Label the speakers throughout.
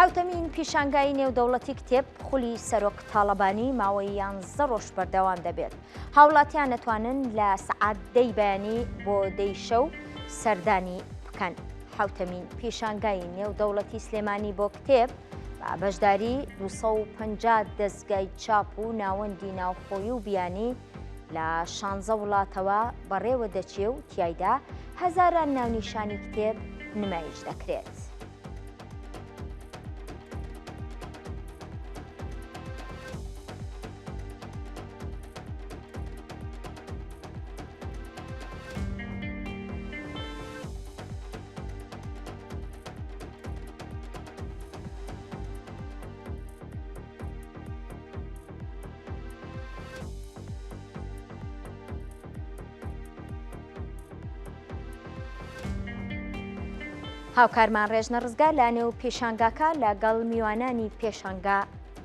Speaker 1: حوتەمین پیشانگای نێودەوڵەتی کتێب خولی سەرۆک تاڵەبانی ماوەی 11 ڕۆژ بەردەوام دەبێت. هاوڵاتیان دەتوانن لە سەعات 10 بەیانی بۆ 10 شەو سەردانی بکەن. حوتەمین پیشانگای نێودەوڵەتی سلێمانی بۆ کتێب بە بەشداری 250 دەستگای چاپ و ناوەندی ناوخۆیی و بیانی لە 16 وڵاتەوە بەڕێوە دەچێ و تیایدا هەزاران ناونیشانی کتێب نمایش دەکرێت. هاوکارمان ڕێژنە ڕزگار لە نێو پێشانگاکە لەگەڵ میوانانی پێشانگا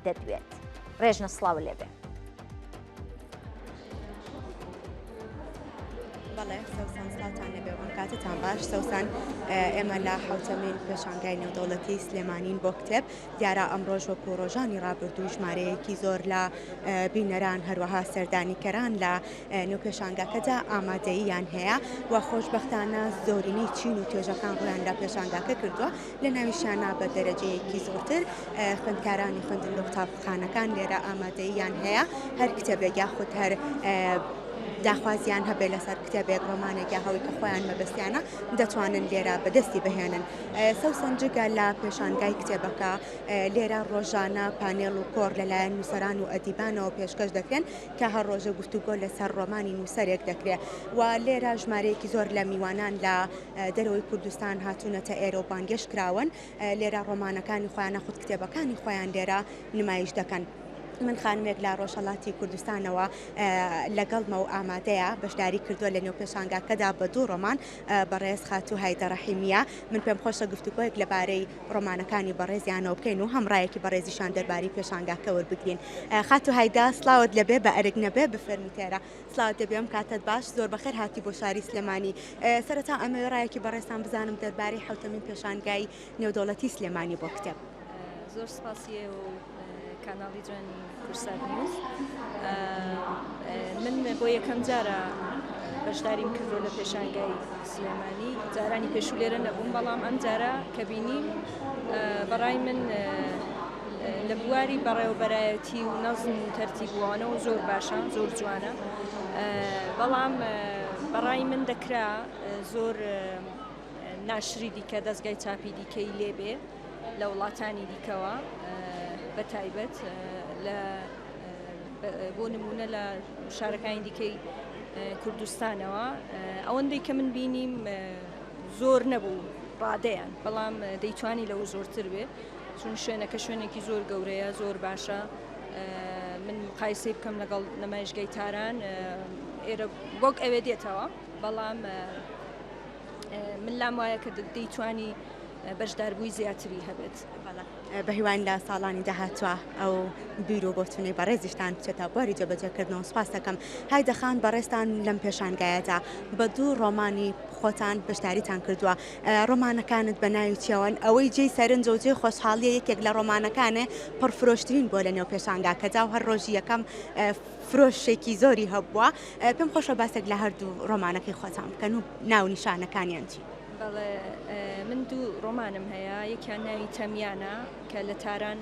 Speaker 1: دەدوێت. ڕێژنە سڵاو لێبێ.
Speaker 2: بەڵێ سەوسان سڵاتان لەبێ ئەم کاتتان باش. سەوسان ئێمە لە حوتەمین پێشانگای نێودەوڵەتی سلێمانین بۆ کتێب دیارە ئەمڕۆژ وەکو ڕۆژانی ڕابردوو ژمارەیەکی زۆر لە بینەران هەروەها سەردانیکەران لە نێو پێشانگاکەدا ئامادەییان هەیە و خۆشبەختانە زۆرینەی چین و توێژەکان ڕویان لە پێشانگاکە کردووە. لە ناویشانە بە دەرەجەیەکی زۆرتر خوێندکارانی خوێندن لە قوتابخانەکان لێرە ئامادەییان هەیە. هەر کتێبێک یاخود هەر داخوازیان هەبێ لەسەر کتێبێک ڕۆمانێک یا هەوڵی کە خۆیان مەبەستیانە دەتوانن لێرە بەدەستی بهێنن. سەوسن جگە لە پێشانگای کتێبەکە لێرە ڕۆژانە پانێڵ و کۆڕ لەلایەن نووسەران و ئەدیبانەوە پێشکەش دەکرێن کە هەر ڕۆژە گفتوگۆ لەسەر ڕۆمانی نووسەرێک دەکرێت و لێرە ژمارەیەکی زۆر لە میوانان لە دەرەوەی کوردستان هاتوونەتە ئێرە و بانگێش کراون. لێرە ڕۆمانەکانی خۆیان خود کتێبەکانی خۆیان لێرە نمایش دەکەن. من خانمێک لە ڕۆژهەڵاتی کوردستانەوە لەگەڵمە و ئامادەیە بەشداری کردووە لە نێو پێشانگاکەدا بە 2 ڕۆمان بەڕێز خاتوو هایدەڕەحیمیە. من پێم خۆشە گفتوگۆیەک لەبارەی ڕۆمانەکانی بەڕێزیانەوە بکەین و هەمڕایەکی بەڕێزیشان دەربارەی پێشانگاکە وەربگرین. خاتوو هایدا سڵاوت لەبێ بە ئەرگ نەبێ بفەرمووتێرە. سڵاوت دەبێ ئەم کاتت باش، زۆر بەخێر هاتی بۆ شاری سلێمانی. سەرەتا ئەمە ڕایەکی بەڕێزان بزانم دەربارەی حوتەمین پێشانگای نێودەوڵەتی سلێمانی بۆ کتێب.
Speaker 3: زۆر سپاسیە و کاناڵی جوانی کورسات نیوز. من بۆ یەکەم جارە بەشداریم کردو لە پێشانگای سلێمانی. جارانی پێشوو لێرە نەبووم، بەڵام ئەم جارە کە بینیم بەڕای من لە بواری بەڕێوەبەرایەتی و نەزم و تەرتیبوانەوە زۆر باشە، زۆر جوانە. بەڵام بەڕای من دەکرا زۆر ناشری دیکە دەستگای چاپی دیکەی لێبێ لە وڵاتانی دیکەوە بە تایبەت بۆ نمونە لە شارەکانی دیکەی کوردستانەوە ئەوەندەی کە من بینیم زۆر نەبوو ڕادەیان، بەڵام دەیتوانی لەو زۆرتر بێ چون شوێنەکە شوێنێکی زۆر گەورەیە، زۆر باشە. من مقایسەی بکەم لەگەڵ نمایشگای تاران ئێرە وەک ئەوێ دێتەوە، بەڵام من لام وایە کە دەیتوانی بەشداربووی زیاتری هەبێت.
Speaker 2: بە هیوان لە ساڵانی داهاتوە ئەو بیر و بۆچوونەی بەڕێزیشتان بچێتە بۆری جێبەجێکردنەوە. سوپاس دەکەم. هایدەخان بەڕێستان لەم پێشانگایەدا بە 2 ڕۆمانی خۆتان بەشداریتان کردووە. ڕۆمانەکانت بە ناوی چیەوەن؟ ئەوەی جێی سەرنج و جێی خۆشحاڵیە یەکێک لە ڕۆمانەکانێ پڕفرۆشترین بۆ لە نێو پێشانگاکەدا و هەر ڕۆژی یەکەم فرۆشێکی زۆری هەبووە. پێم خۆشە باسێک لە هەردوو ڕۆمانەکەی خۆتان بکەن و ناو نیشانەکانیان چی؟
Speaker 3: بەڵێ من 2 ڕۆمانم هەیە. یەکیان ناوی تەمیانە کە لە تاران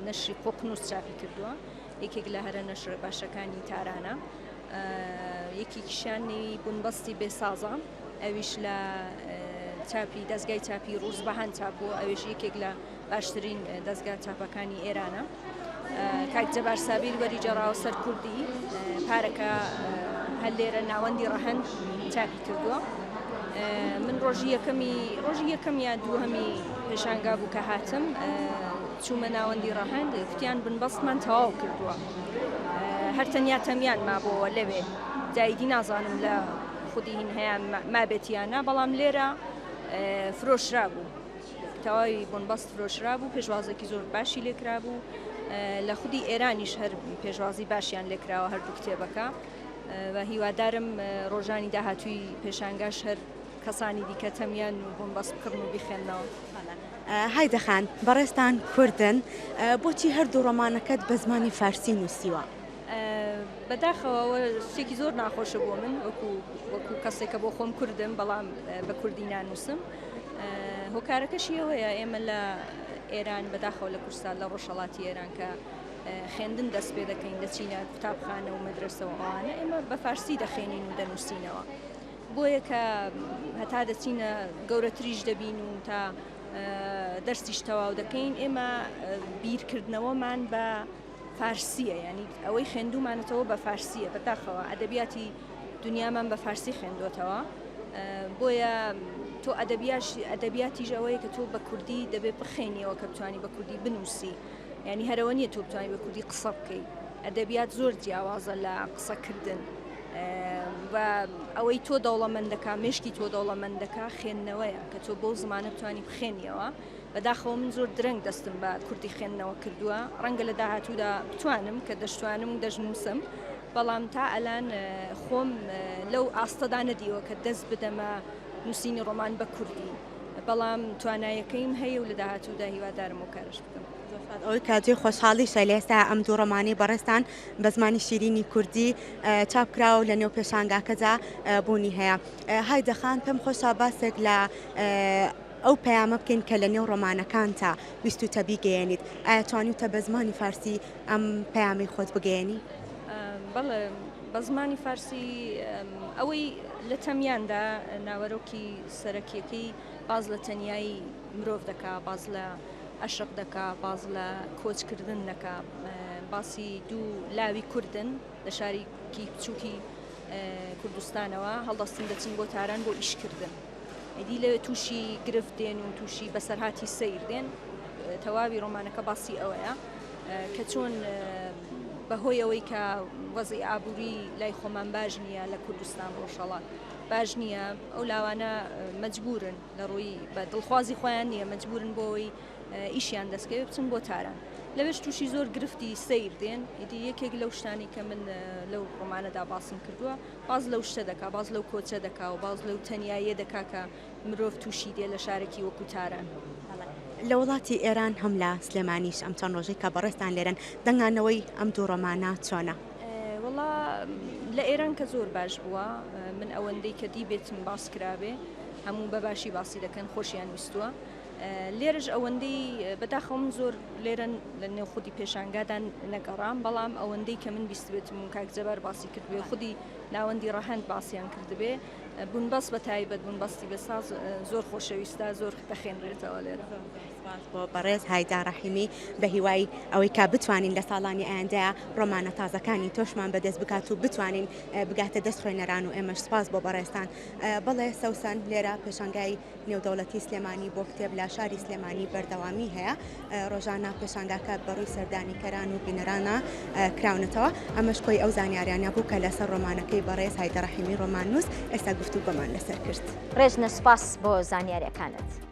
Speaker 3: نەشری قۆقنووس چاپی کردووە، یەکێک لە هەرە نەشر باشەکانی تارانە. یەکێکیشیان نێوی بونبەستی بێسازە، ئەویش لە چاپی دەستگای چاپی ڕووزبەهان چاپووە، ئەوێش یەکێک لە باشترین دەستگا چاپەکانی ئێرانە. کاک جەبار سابیر وەریجێڕاوە سەر کوردی پارەکە هەر لێرە ناوەندی ڕەهەند چاپی کردووە. من ڕۆژی یەکەم یا دووهەمی پێشانگا بوو کە هاتم، چوومە ناوەندی ڕەهەند، کوتیان بنبەستمان تەواو کردووە. هەر تەنیا تەمیان مابۆوە لەوێ، جایدی نازانم لە خودی هین هەیە مابێتیانە، بەڵام لێرە فرۆشرا بوو، تەواوی بنبەست فرۆشرا بوو. پێشوازێکی زۆر باشی لێکرا بوو. لە خودی ئێرانیش هەر پێشوازی باشیان لێکراوە هەردوو کتێبەکە. و هیوادارم ڕۆژانی داهاتووی پێشانگاش هەر کەسانی دیکە تەمیان و بۆم بەس بکڕن و بیخێننەوە.
Speaker 2: هایدەخان بەڕێستان کوردن بۆچی هەردوو ڕۆمانەکەت بە زمانی فارسی نووسیوە؟
Speaker 3: بەداخەوە شتێکی زۆر ناخۆشە بۆ من وەکو کەسێکە بۆ خۆم کوردم بەڵام بە کوردی نانووسم. هۆکارەکەشی ئەوەیە ئێمە لە ئێران بەداخەوە لە کوردستان لە ڕۆژهەڵاتی ئێران کە خوێندن دەست پێ دەکەین دەچینە قوتابخانە و مەدرسەوە ئەوانە ئێمە بە فارسی دەخوێنین و دەنووسینەوە بۆیە کە هەتا دەچینە گەورەتریش دەبین و تا دەرسیش تەواو دەکەین ئێمە بیرکردنەوەمان بە فارسیە یعنی ئەوەی خوێندومانەتەوە بە فارسیە بەداخەوە ئەدەبیاتی دنیامان بە فارسی خوێندوتەوە بۆیە تۆ ئەدەبیاتیش ئەوەیە کە تۆ بە کوردی دەبێت بخێنیەوە کە بتوانی بە کوردی بنووسی یعنی هەرەوە نیە تۆ بتوانی بە کوردی قسە بکەیت ئەدەبیات زۆر جیاوازە لە قسەکردن و ئەوەی تۆ دەوڵەمەندەکە مشکی تۆ دەوڵەمەندەکە خوێندنەوەیە کە تۆ بۆ زمانە بتوانی بخێنیەوە بەداخەوە من زۆر درەنگ دەستم بە کوردی خوێندنەوە کردووە ڕەنگە لە داهاتوودا بتوانم کە دەشتوانم و دەژنووسم بەڵام تا ئەلان خۆم لەو ئاستەدا نەدیوە کە دەست بدەمە نووسینی ڕۆمان بە کوردی بەڵام توانایەکەیم هەیە و لە داهاتوودا هیوادارم و کارش بکەم.
Speaker 2: ئەوەی کاتوی خۆشحاڵی شەلێستا ئەم دوو ڕۆمانی بەڕێستان بە زمانی شیرینی کوردی چاپکراوە لە نێو پێشانگاکەدا بوونی هەیە. هایدەخان پێم خۆشە باسێک لە ئەو پەیامە بکەین کە لە نێو ڕۆمانەکان تا ویستوتە بیگەیەنیت ئایا توانیتە بە زمانی فارسی ئەم پەیامی خۆت بگەیەنی؟
Speaker 3: بەڵێ بە زمانی فارسی ئەوەی لە تەمیاندا ناوەرۆکی سەرەکیەکەی باز لە تەنیایی مرۆڤ دەکا باز لە عەشق دەکا باز لە کۆچکردن دەکا باسی دوو لاوی کوردن لە شارێکی بچووکی کوردستانەوە هەڵدەستن دەچن بۆ تاران بۆ ئیشکردن ئیدی لە تووشی گرفت دێن و تووشی بەسەرهاتی سەیر دێن تەواوی ڕۆمانەکە باسی ئەوەیە کە چۆن بەهۆی ئەوەی کە وەزعی ئابووری لای خۆمان باش نییە لە کوردستان ڕۆژهەڵات باش نییە ئەو لاوانە مەجبورن لە ڕووی بە دڵخوازی خۆیان نییە مەجبورن بۆەوەی ئیشیان دەستکەوێت بچن بۆ تاران لەوێش تووشی زۆر گرفتی سەیر دێن ئیدی یەکێک لەو شتانی کە من لەو ڕۆمانەدا باسم کردووە باز لەو شتە دەکا باز لەو کۆچە دەکا و باز لەو تەنیاییە دەکا کە مرۆڤ تووشی دێ لە شارێکی وەکو تاران.
Speaker 2: لە وڵاتی ئێران هەم لە سلێمانیش ئەم چەند ڕۆژەی کە بەڕێستان لێرن دەنگانەوەی ئەم دوو ڕۆمانە چۆنە؟
Speaker 3: وەڵا لە ئێران کە زۆر باش بووە من ئەوەندەی کە دیبێتم باس کرابێ هەموو بەباشی باسی دەکەن خۆشیان ویستووە لێرەش ئەوەندەی بەداخەوە من زۆر لێرەن لە نێو خودی پێشانگادان نەگەڕام بەڵام ئەوەندەی کە من بیستبێتم و کاک جەبار باسی کردبێ خودی ناوەندی ڕەهەند باسییان کردبێ بوونبەست بە تایبەت بوونبەستی بەساز زۆر خۆشەویستە زۆر دەخێنرێتەوە لێرە.
Speaker 2: بۆ بەڕێز هایدا ڕەحیمی بە هیوای ئەوەی کا بتوانین لە ساڵانی ئایندەیە ڕۆمانە تازەکانی تۆشمان بەدەست بکات و بتوانین بگاتە دەست خوێنەران و ئێمەش سپاس بۆ بەڕێستان. بەڵێ سەوسن لێرە پێشانگای نێودەوڵەتی سلێمانی بۆ کتێب لە شاری سلێمانی بەردەوامی هەیە ڕۆژانە پێشانگاکە بەڕووی سەردانیکەران و بینەرانە کراونەتەوە ئەمەش کۆی ئەو زانیاریانە بوو کە لەسەر ڕۆمانەکەی بەڕێز هایدا ڕەحیمی ڕۆمان نووس ئێستا گفتوگۆمان لەسەر کرد.
Speaker 1: ڕێژنە سپاس بۆ زانیاریەکانت.